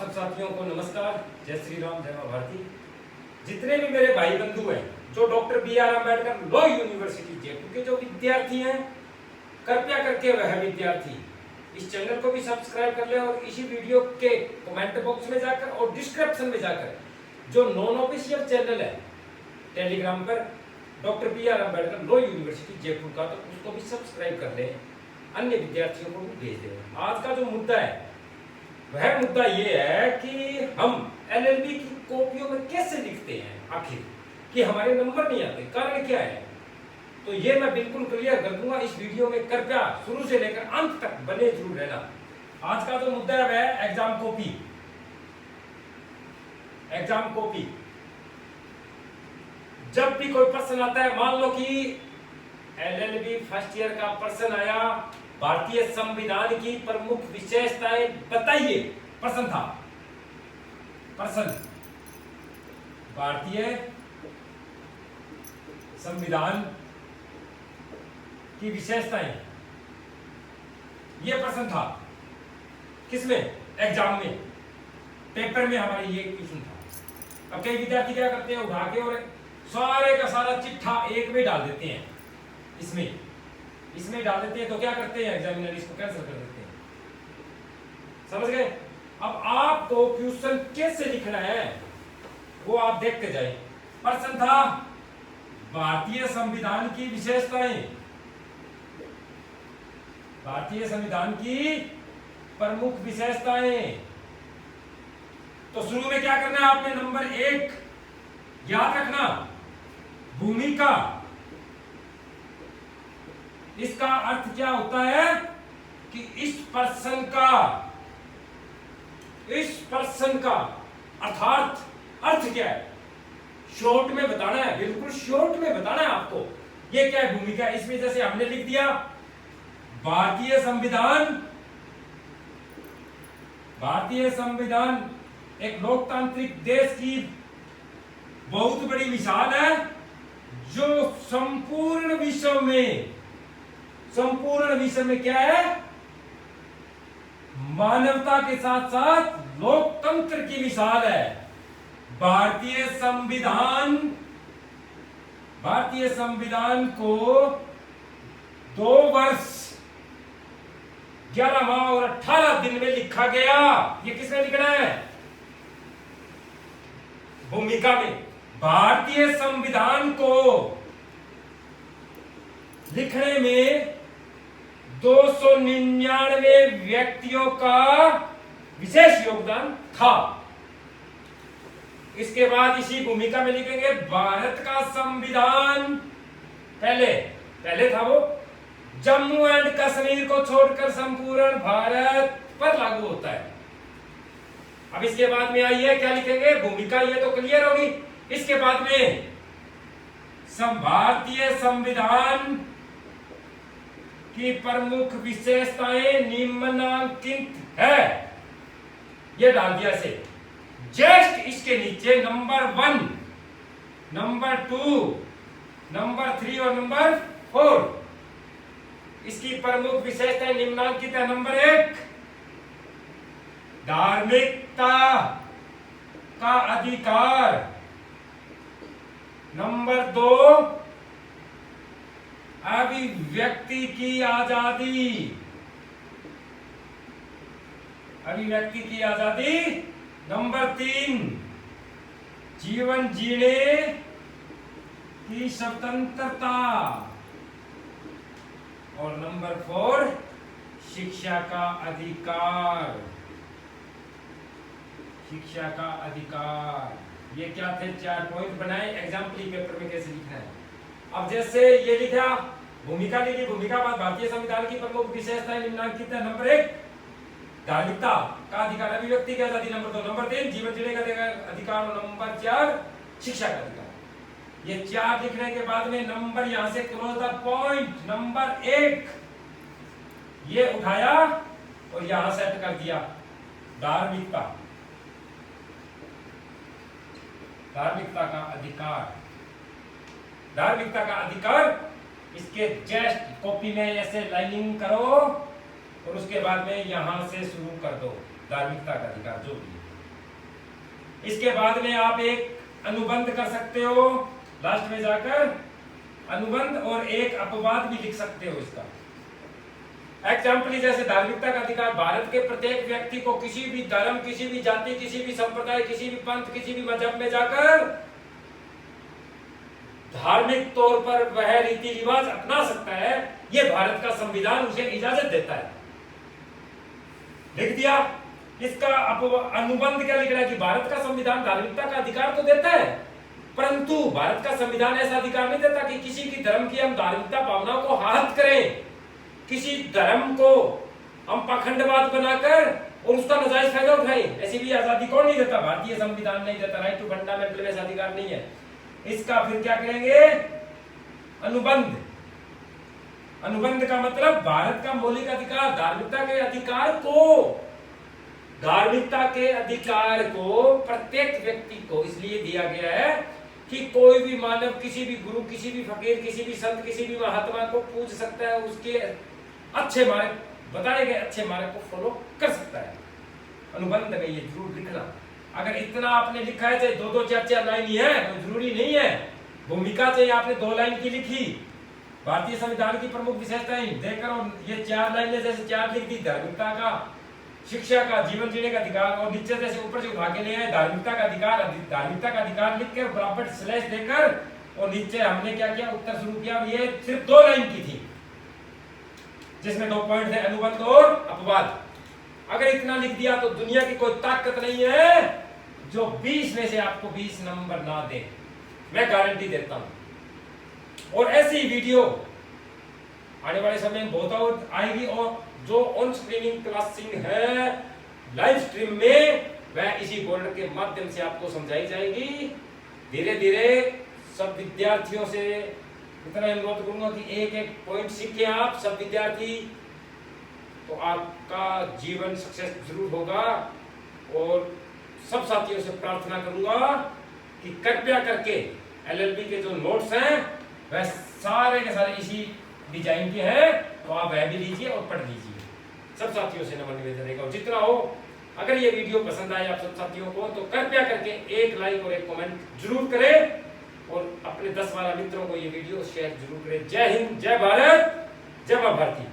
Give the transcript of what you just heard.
सब साथियों को नमस्कार, जय श्री राम, जय मां भारती। जितने भी मेरे भाई बंधु हैं जो doctor B R. Ambedkar law university Jaipur के जो विद्यार्थी हैं, कृपया करके वह विद्यार्थी इस चैनल को भी सब्सक्राइब कर ले और इसी वीडियो के कमेंट बॉक्स में जाकर और डिस्क्रिप्शन में जाकर जो नॉन ऑफिशियल चैनल है टेलीग्राम पर doctor B R. Ambedkar law university Jaipur का, तो उसको भी सब्सक्राइब कर ले, अन्य विद्यार्थियों को भी भेज दें। आज का जो मुद्दा है वह मुद्दा ये है कि हम एलएलबी की कॉपियों में कैसे लिखते हैं, आखिर कि हमारे नंबर नहीं आते, कारण क्या है। तो ये मैं बिल्कुल क्लियर कर दूंगा इस वीडियो में, कृपया शुरू से लेकर अंत तक बने जरूर रहना। आज का जो मुद्दा है वह है एग्जाम कॉपी। एग्जाम कॉपी, जब भी कोई प्रश्न आता है, मान लो कि एलएलबी फर्स्ट ईयर का प्रश्न आया, भारतीय संविधान की प्रमुख विशेषताएं बताइए, प्रश्न था। प्रश्न भारतीय संविधान की विशेषताएं, यह प्रश्न था। किसमें? एग्जाम में, पेपर में हमारे ये क्वेश्चन था। अब कई विद्यार्थी क्या करते हैं, उठा के और सारे का सारा चिट्ठा एक में डाल देते हैं, इसमें डाल देते हैं। तो क्या करते हैं एग्जामिनर, इसको कैंसिल कर देते हैं। समझ गए? अब आपको क्वेश्चन कैसे लिखना है वो आप देखते जाएं। प्रश्न था भारतीय संविधान की विशेषताएं, भारतीय संविधान की प्रमुख विशेषताएं। तो शुरू में क्या करना है आपने, नंबर 1 याद रखना, भूमिका। इसका अर्थ क्या होता है कि इस प्रश्न का अर्थात अर्थ क्या है, शॉर्ट में बताना है, बिल्कुल शॉर्ट में बताना है आपको। ये क्या है, भूमिका। इसमें जैसे हमने लिख दिया भारतीय संविधान एक लोकतांत्रिक देश की बहुत बड़ी मिसाल है, जो संपूर्ण विश्व में क्या है, मानवता के साथ साथ लोकतंत्र की मिसाल है। भारतीय संविधान को 2 वर्ष 11 माह और 18 दिन में लिखा गया। ये किसने लिखना है? भूमिका में। भारतीय संविधान को लिखने में 299 व्यक्तियों का विशेष योगदान था। इसके बाद इसी भूमिका में लिखेंगे भारत का संविधान पहले था वो जम्मू एंड कश्मीर को छोड़कर संपूर्ण भारत पर लागू होता है। अब इसके बाद में आइए क्या लिखेंगे, भूमिका, ये तो क्लियर होगी। इसके बाद में भारतीय संविधान की प्रमुख विशेषताएं निम्नलिखित है, ये डाल दिया से। जस्ट इसके नीचे नंबर 1, नंबर 2, नंबर 3 और नंबर 4 इसकी प्रमुख विशेषताएं निम्नलिखित है। नंबर 1 धार्मिकता का अधिकार, नंबर 2 अभिव्यक्ति की आजादी, नंबर 3 जीवन जीने की स्वतंत्रता, और नंबर 4 शिक्षा का अधिकार। ये क्या थे, 4 पॉइंट बनाए। एग्जाम्पल पेपर में कैसे लिखना है। अब जैसे ये लिखा, भूमिका लिखी, भूमिका बाद भारतीय संविधान की प्रमुख विशेषताएं निम्नलिखित है। नंबर 1 धार्मिकता का अधिकार, अभिव्यक्ति की आजादी, नंबर 2, नंबर 3 जीवन जीने का अधिकार, और नंबर 4 शिक्षा का अधिकार। ये 4 लिखने के बाद में नंबर यहां से क्लोज द पॉइंट, नंबर 1 ये उठाया और यहां सेट कर दिया धार्मिकता का अधिकार। इसके जस्ट कॉपी में ऐसे लाइनिंग करो और उसके बाद में यहां से शुरू कर दो धार्मिकता का अधिकार जो भी है। इसके बाद में आप एक अनुबंध कर सकते हो, लास्ट में जाकर अनुबंध, और एक अपवाद भी लिख सकते हो इसका। एग्जाम्पल जैसे धार्मिकता का अधिकार, भारत के प्रत्येक व्यक्ति को किसी भी धर्म, किसी भी जाति, किसी भी संप्रदाय, किसी भी पंथ, किसी भी मजहब में जाकर धार्मिक तौर पर वह रीति रिवाज अपना सकता है, ये भारत का संविधान उसे इजाजत देता है। लिख दिया। इसका अनुबंध क्या लिख रहा है कि भारत का संविधान धार्मिकता का अधिकार तो देता है, परंतु भारत का संविधान ऐसा अधिकार नहीं देता कि किसी की धर्म की हम धार्मिकता भावनाओं को आहत करें, किसी धर्म को हम पाखंडवाद बनाकर और उसका नाजायज फायदा उठाएं। ऐसी भी आजादी कौन नहीं देता? भारतीय संविधान नहीं देता। राइट टू फंडामेंटल में ऐसा अधिकार नहीं है। इसका फिर क्या करेंगे? अनुबंध। अनुबंध का मतलब भारत का मौलिक अधिकार, धार्मिकता के अधिकार को प्रत्येक व्यक्ति को इसलिए दिया गया है कि कोई भी मानव किसी भी गुरु, किसी भी फकीर, किसी भी संत, किसी भी महात्मा को पूज सकता है, उसके अच्छे मार्ग, बताए गए अच्छे मार्ग को फॉलो कर सकता है। अनुबंध में ये जरूर लिखना। अगर इतना आपने लिखा है, चाहे 2-2 4-4 लाइन ही है, तो जरूरी नहीं है। भूमिका चाहिए आपने 2 लाइन की लिखी, भारतीय संविधान की प्रमुख विशेषताएं देकर, और ये 4 लाइनें जैसे 4 लिख दी, धार्मिकता का, शिक्षा का, जीवन जीने का अधिकार, और नीचे जैसे ऊपर से उठा के ले आए धार्मिकता का अधिकार, धार्मिकता का अधिकार लिखकर बराबर स्लैश देकर, और नीचे हमने क्या किया, उत्तर शुरू किया। ये सिर्फ 2 लाइन की थी जिसमें 2 पॉइंट थे, अनुबंध और अपवाद। अगर इतना लिख दिया तो दुनिया की कोई ताकत नहीं है जो 20 में से आपको 20 नंबर ना दे, मैं गारंटी देता हूं। और ऐसी वीडियो आने वाले समय में बहुत और आएगी, और जो ऑन स्क्रीनिंग क्लासिंग है लाइव स्ट्रीम में, वह इसी बोर्ड के माध्यम से आपको समझाई जाएगी। धीरे धीरे सब विद्यार्थियों से इतना अनुरोध करूंगा कि एक एक पॉइंट सीखे आप सब विद्यार्थी, तो आपका जीवन सक्सेस जरूर होगा। और सब साथियों से प्रार्थना करूंगा कि कृपया करके एलएलबी के जो नोट्स हैं वह सारे के सारे इसी डिजाइन के हैं, तो आप वह भी लीजिए और पढ़ लीजिए। सब साथियों से नम्र निवेदन रहेगा, और जितना हो, अगर ये वीडियो पसंद आए आप सब साथियों को, तो कृपया करके एक लाइक और एक कमेंट जरूर करें, और अपने 10-12 मित्रों को ये वीडियो शेयर जरूर करें। जय हिंद, जय भारत, जय मां भारती।